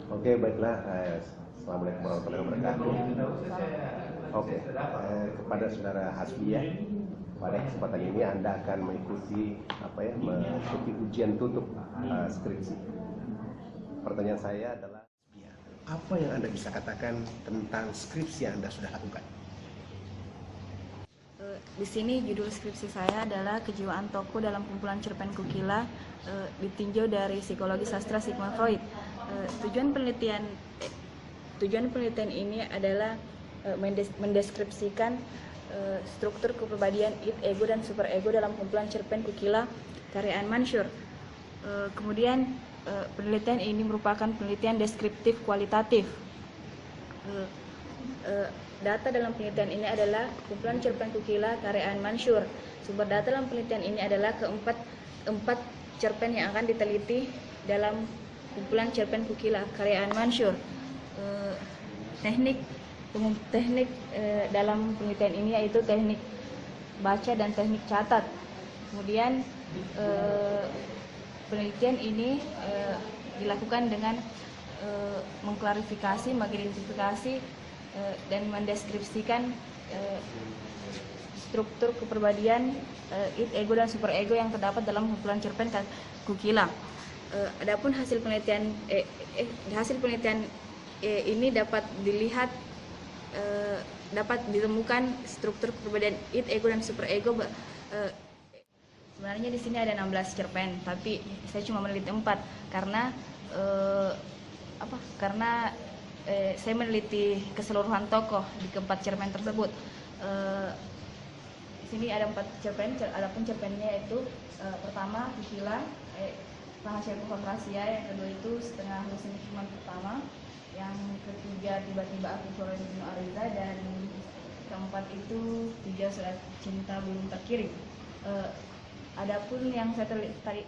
Oke, baiklah. Assalamualaikum warahmatullahi wabarakatuh. Oke, kepada saudara Hasbiah, pada kesempatan ini Anda akan mengikuti ujian tutup skripsi. Pertanyaan saya adalah, apa yang Anda bisa katakan tentang skripsi yang Anda sudah lakukan? Di sini judul skripsi saya adalah Kejiwaan Tokoh dalam Kumpulan Cerpen Kukila, ditinjau dari psikologi sastra Sigmund Freud. Tujuan penelitian ini adalah mendeskripsikan struktur kepribadian id, ego, dan superego dalam kumpulan cerpen Kukila karya Ayn Mansyur. Kemudian penelitian ini merupakan penelitian deskriptif kualitatif. Data dalam penelitian ini adalah kumpulan cerpen Kukila karya Ayn Mansyur. Sumber data dalam penelitian ini adalah keempat cerpen yang akan diteliti dalam kumpulan cerpen Kukila karya Ayn Mansyur. Teknik dalam penelitian ini yaitu teknik baca dan teknik catat. Kemudian penelitian ini dilakukan dengan mengklarifikasi, mengidentifikasi dan mendeskripsikan struktur kepribadian id, ego, dan superego yang terdapat dalam kumpulan cerpen Kukila. Adapun hasil penelitian ini dapat dilihat, dapat ditemukan struktur kepribadian id, ego, dan superego. Sebenarnya di sini ada 16 cerpen, tapi saya cuma meneliti 4 karena saya meneliti keseluruhan tokoh di keempat cerpen tersebut. Di sini ada 4 cerpen, adapun cerpennya yaitu pertama Kukila, Rahasia Rahasia, yang kedua itu Setengah Musim Cuman Pertama, yang ketiga Tiba-tiba Aku Florence Dino Ariza, dan keempat itu 3 Surat Cinta Belum Terkirim. Adapun yang saya tadi